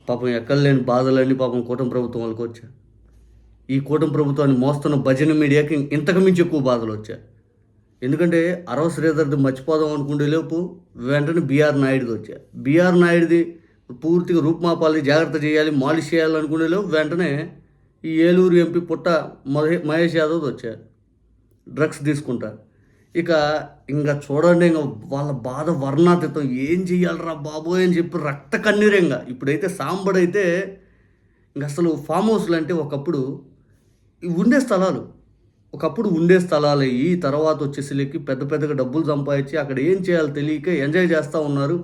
పాపం ఎక్కడ లేని బాధలన్నీ పాపం కూటమి ప్రభుత్వం వాళ్ళకి వచ్చాయి. ఈ కూటమి ప్రభుత్వాన్ని మోస్తున్న భజన మీడియాకి ఇంతకు మించి ఎక్కువ బాధలు వచ్చాయి. ఎందుకంటే అరవ శ్రీధర్ది మర్చిపోదాం అనుకుంటే లోపు వెంటనే బీఆర్ నాయుడుది వచ్చాయి. బీఆర్ నాయుడుది పూర్తిగా రూపుమాపాలి, జాగ్రత్త చేయాలి, మాలిష్ చేయాలనుకునే లోపు వెంటనే ఈ ఏలూరు ఎంపీ పుట్ట మహేష్ యాదవ్ వచ్చారు, డ్రగ్స్ తీసుకుంటారు. ఇక ఇంకా చూడండి, ఇంకా వాళ్ళ బాధ వర్ణాతీతం. ఏం చెయ్యాలరా బాబోయ్ అని చెప్పి రక్త కన్నీరంగా. ఇప్పుడైతే సాంబడైతే ఇంక అసలు ఫామ్ హౌస్లు అంటే ఒకప్పుడు ఉండే స్థలాలు, ఒకప్పుడు ఉండే స్థలాలు ఈ తర్వాత వచ్చేసరికి పెద్ద పెద్దగా డబ్బులు సంపాదించి అక్కడ ఏం చేయాలో తెలియక ఎంజాయ్ చేస్తూ ఉన్నారు.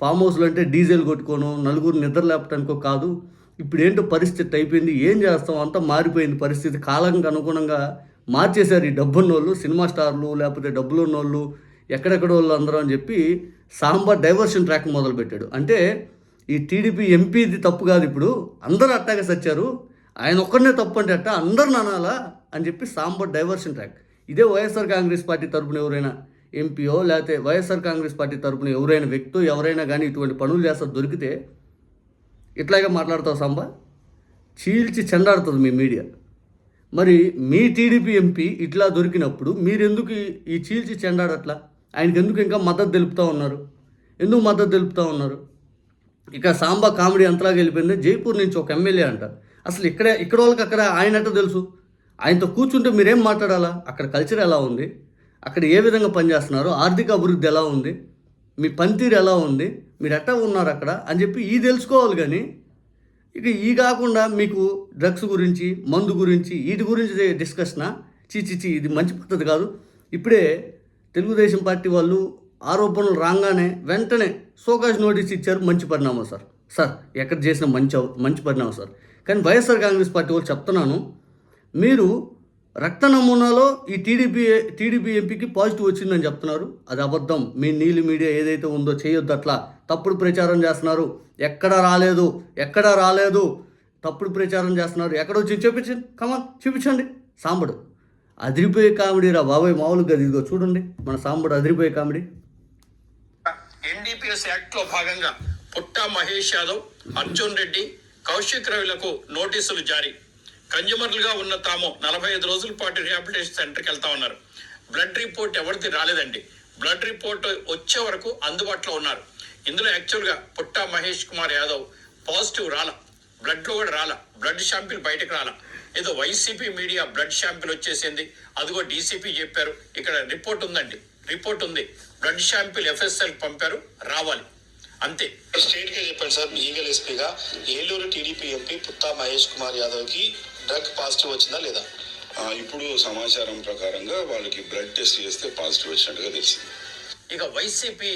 ఫామ్ హౌస్లు అంటే డీజిల్ కొట్టుకోను, నలుగురు నిద్ర లేపటానికో కాదు. ఇప్పుడు ఏంటో పరిస్థితి అయిపోయింది. ఏం చేస్తాం, అంతా మారిపోయింది పరిస్థితి. కాలానికి అనుగుణంగా మార్చేశారు ఈ డబ్బున్నోళ్ళు, సినిమా స్టార్లు, లేకపోతే డబ్బులు ఉన్నోళ్ళు, ఎక్కడెక్కడ వాళ్ళు అందరూ అని చెప్పి సాంబా డైవర్షన్ ట్రాక్ మొదలుపెట్టాడు. అంటే ఈ టీడీపీ ఎంపీది తప్పు కాదు, ఇప్పుడు అందరూ అట్టాగే సచ్చారు, ఆయన ఒక్కడనే తప్పు అంటే అట్ట అందరు నానాలా అని చెప్పి సాంబా డైవర్షన్ ట్రాక్. ఇదే వైఎస్ఆర్ కాంగ్రెస్ పార్టీ తరపున ఎవరైనా ఎంపీయో లేకపోతే వైఎస్ఆర్ కాంగ్రెస్ పార్టీ తరపున ఎవరైనా వ్యక్తో ఎవరైనా కానీ ఇటువంటి పనులు చేస్తారు దొరికితే ఇట్లాగే మాట్లాడతావు సాంబా, చీల్చి చెండాడుతుంది మీ మీడియా. మరి మీ టీడీపీ ఎంపీ ఇట్లా దొరికినప్పుడు మీరెందుకు ఈ చీల్చి చెండాడట్లా? ఆయనకి ఎందుకు ఇంకా మద్దతు తెలుపుతూ ఉన్నారు? ఎందుకు మద్దతు తెలుపుతూ ఉన్నారు? ఇక సాంబా కామెడీ అంతలాగా వెళ్ళిపోయింది. జైపూర్ నుంచి ఒక ఎమ్మెల్యే అంట. అసలు ఇక్కడ వాళ్ళకి అక్కడ ఆయనట్టు తెలుసు. ఆయనతో కూర్చుంటే మీరేం మాట్లాడాలా? అక్కడ కల్చర్ ఎలా ఉంది, అక్కడ ఏ విధంగా పనిచేస్తున్నారు, ఆర్థిక అభివృద్ధి ఎలా ఉంది, మీ పనితీరు ఎలా ఉంది, మీరు ఎట్టా ఉన్నారు అక్కడ అని చెప్పి ఈ తెలుసుకోవాలి. కానీ ఇక ఈ కాకుండా మీకు డ్రగ్స్ గురించి, మందు గురించి, వీటి గురించి డిస్కషనా? చీ, ఇది మంచి పద్ధతి కాదు. ఇప్పుడే తెలుగుదేశం పార్టీ వాళ్ళు ఆరోపణలు రాగానే వెంటనే సోకాజ్ నోటీస్ ఇచ్చారు. మంచి పరిణామం సార్ ఎక్కడ చేసిన మంచి పరిణామం సార్. కానీ వైఎస్ఆర్ కాంగ్రెస్ పార్టీ వాళ్ళు చెప్తున్నాను, మీరు రక్త నమూనాలో ఈ టీడీపీ ఎంపీకి పాజిటివ్ వచ్చిందని చెప్తున్నారు. అది అబద్ధం. మీ నీలి మీడియా ఏదైతే ఉందో చేయొద్దు, అట్లా తప్పుడు ప్రచారం చేస్తున్నారు. ఎక్కడా రాలేదు, తప్పుడు ప్రచారం చేస్తున్నారు. ఎక్కడొచ్చి చూపించండి, కమాన్ చూపించండి. సాంబడు అదిరిపోయే కామెడీ రా బాబాయ్, మామూలుగా ఇదిగో చూడండి మన సాంబడు అదిరిపోయే కామెడీ. ఎన్డీపీఎస్ యాక్ట్ లో భాగంగా పుట్టా మహేష్ యాదవ్, అర్జున్ రెడ్డి, కౌశిక్ రవిలకు నోటీసులు జారీ. కన్జ్యూమర్లుగా ఉన్న తాము 45 రోజుల పాటు రిహాబిలిటేషన్ సెంటర్కి వెళ్తా ఉన్నారు. బ్లడ్ రిపోర్ట్ ఎవరిది రాలేదండి. బ్లడ్ రిపోర్ట్ వచ్చే వరకు అందుబాటులో ఉన్నారు. ఇందులో యాక్చువల్గా పుట్టా మహేష్ కుమార్ యాదవ్ పాజిటివ్ రాల, బ్లడ్లో కూడా రాల, బ్లడ్ శాంపిల్ బయటకు రాల. ఏదో వైసీపీ మీడియా బ్లడ్ శాంపిల్ వచ్చేసింది, అదిగో డీసీపీ చెప్పారు, ఇక్కడ రిపోర్ట్ ఉందండి, రిపోర్ట్ ఉంది, బ్లడ్ శాంపిల్ ఎఫ్ఎస్ఎల్ పంపారు, రావాలి అంతే. స్ట్రేట్ గా చెప్పండి సార్, లీగల్ ఎస్పీగా ఏలూరు టీడీపీ ఎంపీ పుట్టా మహేష్ కుమార్ యాదవ్ కి డ్రగ్ పాజిటివ్ వచ్చిందా లేదా? ఇప్పుడు సమాచారం ప్రకారంగా వాళ్ళకి బ్లడ్ టెస్ట్ చేస్తే పాజిటివ్ వచ్చినట్టుగా తెలిసింది. ఇక వైసీపీ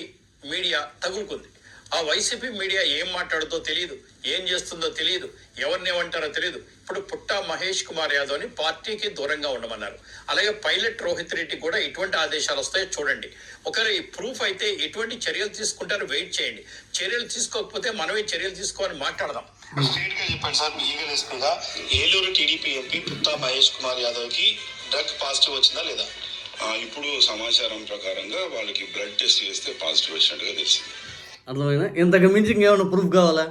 మీడియా తగులుకుంది. ఆ వైసీపీ మీడియా ఏం మాట్లాడుతో తెలియదు, ఏం చేస్తుందో తెలియదు, ఎవరిని ఏమంటారో తెలియదు. ఇప్పుడు పుట్టా మహేష్ కుమార్ యాదవ్ని పార్టీకి దూరంగా ఉండమన్నారు. అలాగే పైలట్ రోహిత్ రెడ్డి కూడా ఎటువంటి ఆదేశాలు వస్తాయో చూడండి. ఒకవేళ ఈ ప్రూఫ్ అయితే ఎటువంటి చర్యలు తీసుకుంటారో వెయిట్ చేయండి. చర్యలు తీసుకోకపోతే మనమే చర్యలు తీసుకోవాలని మాట్లాడదాం. స్ట్రేట్ గా చెప్పండి సార్, లీగల్ ఎస్పీగా ఏలూరు టీడీపీ ఎంపీ పుట్టా మహేష్ కుమార్ యాదవ్ కి డ్రగ్ పాజిటివ్ వచ్చిందా లేదా? ఇప్పుడు సమాచారం ప్రకారంగా వాళ్ళకి బ్లడ్ టెస్ట్ చేస్తే పాజిటివ్ వచ్చినట్టుగా తెలిసింది. అర్థమైనా? ఇంతకు మించి ఇంకేమైనా ప్రూఫ్ కావాలా?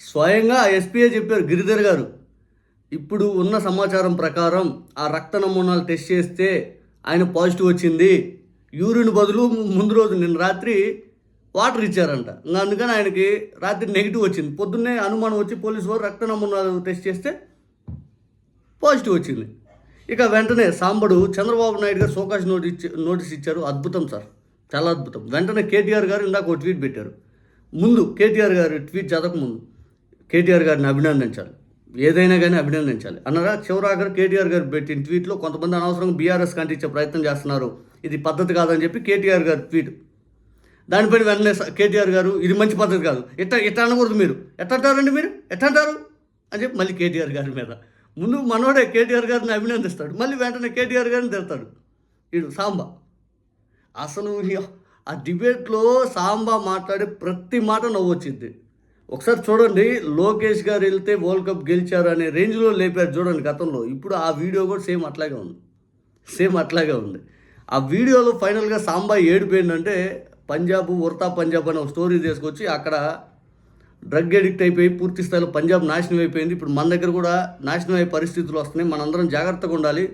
స్వయంగా ఆ ఎస్పీఏ చెప్పారు, గిరిధర్ గారు. ఇప్పుడు ఉన్న సమాచారం ప్రకారం ఆ రక్త నమూనాలు టెస్ట్ చేస్తే ఆయన పాజిటివ్ వచ్చింది. యూరిన్ బదులు ముందు రోజు నిన్న రాత్రి వాటర్ ఇచ్చారంట. ఇంకా అందుకని ఆయనకి రాత్రి నెగిటివ్ వచ్చింది. పొద్దున్నే అనుమానం వచ్చి పోలీసు వారు రక్త నమూనాలు టెస్ట్ చేస్తే పాజిటివ్ వచ్చింది. ఇక వెంటనే సాంబడు చంద్రబాబు నాయుడు గారు సోకాజ్ నోటీస్ ఇచ్చారు. అద్భుతం సార్, చాలా అద్భుతం. వెంటనే కేటీఆర్ గారు ఇందాక ఒక ట్వీట్ పెట్టారు. ముందు కేటీఆర్ గారు ట్వీట్ చదవకముందు కేటీఆర్ గారిని అభినందించాలి, ఏదైనా కానీ అభినందించాలి అన్నారా. చివరాఖరు కేటీఆర్ గారు పెట్టిన ట్వీట్లో కొంతమంది అనవసరంగా బీఆర్ఎస్ కంటించే ప్రయత్నం చేస్తున్నారు, ఇది పద్ధతి కాదని చెప్పి కేటీఆర్ గారు ట్వీట్. దానిపైన వెంటనే కేటీఆర్ గారు ఇది మంచి పద్ధతి కాదు, ఎట్లా అనకూడదు, మీరు ఎట్లా అంటారండి, మీరు ఎట్లా అంటారు అని చెప్పి మళ్ళీ కేటీఆర్ గారి మీద ముందు మనోడే కేటీఆర్ గారిని అభినందిస్తాడు, మళ్ళీ వెంటనే కేటీఆర్ గారిని తిడతాడు వీడు సాంబా. అసలు ఆ డిబేట్లో సాంబా మాట్లాడే ప్రతి మాట నవ్వొచ్చింది. ఒకసారి చూడండి, లోకేష్ గారు వెళ్తే వరల్డ్ కప్ గెలిచారు అనే రేంజ్లో లేపారు చూడండి గతంలో. ఇప్పుడు ఆ వీడియో కూడా సేమ్ అట్లాగే ఉంది. ఆ వీడియోలో ఫైనల్గా సాంబా ఏడిపోయిందంటే పంజాబ్ ఉడతా పంజాబ్ అనే ఒక స్టోరీ తీసుకొచ్చి అక్కడ డ్రగ్ ఎడిక్ట్ అయిపోయి పూర్తి స్థాయిలో పంజాబ్ నాశనం అయిపోయింది. ఇప్పుడు మన దగ్గర కూడా నాశనం అయ్యే పరిస్థితులు వస్తున్నాయి. మనందరం జాగ్రత్తగా ఉండాలి.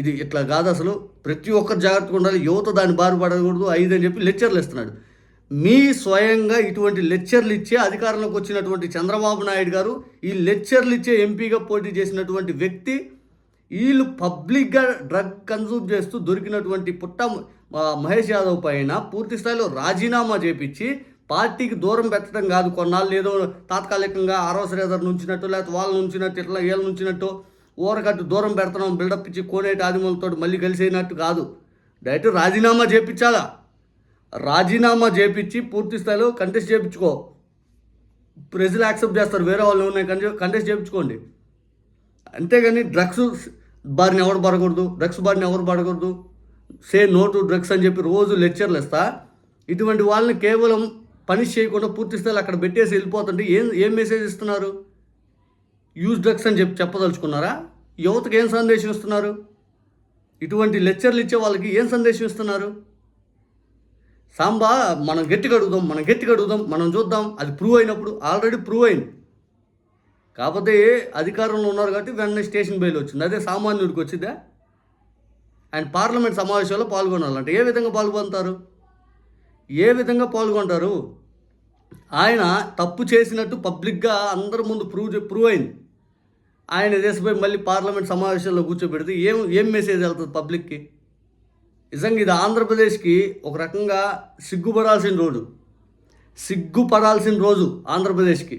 ఇది ఇట్లా కాదు, అసలు ప్రతి ఒక్కరు జాగ్రత్తగా ఉండాలి. యువత దాన్ని బారిపడకూడదు 5 అని చెప్పి లెక్చర్లు ఇస్తున్నాడు. మీ స్వయంగా ఇటువంటి లెక్చర్లు ఇచ్చే అధికారంలోకి వచ్చినటువంటి చంద్రబాబు నాయుడు గారు, ఈ లెక్చర్లు ఇచ్చే ఎంపీగా పోటీ చేసినటువంటి వ్యక్తి, వీళ్ళు పబ్లిక్గా డ్రగ్ కన్సూమ్ చేస్తూ దొరికినటువంటి మహేష్ యాదవ్ పైన పూర్తి స్థాయిలో రాజీనామా చేపించి పార్టీకి దూరం పెట్టడం కాదు, కొన్నాళ్ళు ఏదో తాత్కాలికంగా ఆర్ఓ శ్రీధర్ నుంచినట్టు లేకపోతే వాళ్ళు నుంచినట్టు ఇట్లా వీళ్ళు నుంచినట్టు ఊరకట్టు దూరం పెడుతున్నాం బిల్డప్ ఇచ్చి కోనేటి ఆదిమూలతో మళ్ళీ కలిసేనట్టు కాదు. డైరెక్ట్ రాజీనామా చేయించాలా, రాజీనామా చేపించి పూర్తి స్థాయిలో కంటెస్ట్ చేయించుకో. ప్రజలు యాక్సెప్ట్ చేస్తారు, వేరే వాళ్ళు ఉన్నాయి కంటెస్ట్ చేయించుకోండి. అంతేగాని డ్రగ్స్ బారిన ఎవరు పడకూడదు, డ్రగ్స్ బారిన ఎవరు పడకూడదు, సే నో టు డ్రగ్స్ అని చెప్పి రోజు లెక్చర్లు ఇస్తా ఇటువంటి వాళ్ళని కేవలం పనిష్ చేయకుండా పూర్తి స్థాయిలో అక్కడ పెట్టేసి వెళ్ళిపోతుంటే ఏం మెసేజ్ ఇస్తున్నారు? యూజ్ డ్రగ్స్ అని చెప్పదలుచుకున్నారా? యువతకు ఏం సందేశం ఇస్తున్నారు? ఇటువంటి లెక్చర్లు ఇచ్చే వాళ్ళకి ఏం సందేశం ఇస్తున్నారు? సాంబా మనం గట్టిగా అడుగుదాం, మనం చూద్దాం, అది ప్రూవ్ అయినప్పుడు. ఆల్రెడీ ప్రూవ్ అయింది. కాకపోతే అధికారంలో ఉన్నారు కాబట్టి వెంటనే స్టేషన్ బెయిల్ వచ్చింది. అదే సామాన్యుడికి వచ్చిందా? ఆయన పార్లమెంట్ సమావేశాల్లో పాల్గొనాలంటే ఏ విధంగా పాల్గొంటారు? ఆయన తప్పు చేసినట్టు పబ్లిక్గా అందరి ముందు ప్రూవ్ అయింది. ఆయన దేశపోయి మళ్ళీ పార్లమెంట్ సమావేశాల్లో కూర్చోబెడితే ఏం మెసేజ్ వెళ్తుంది పబ్లిక్కి? నిజంగా ఇది ఆంధ్రప్రదేశ్కి ఒక రకంగా సిగ్గుపడాల్సిన రోజు ఆంధ్రప్రదేశ్కి.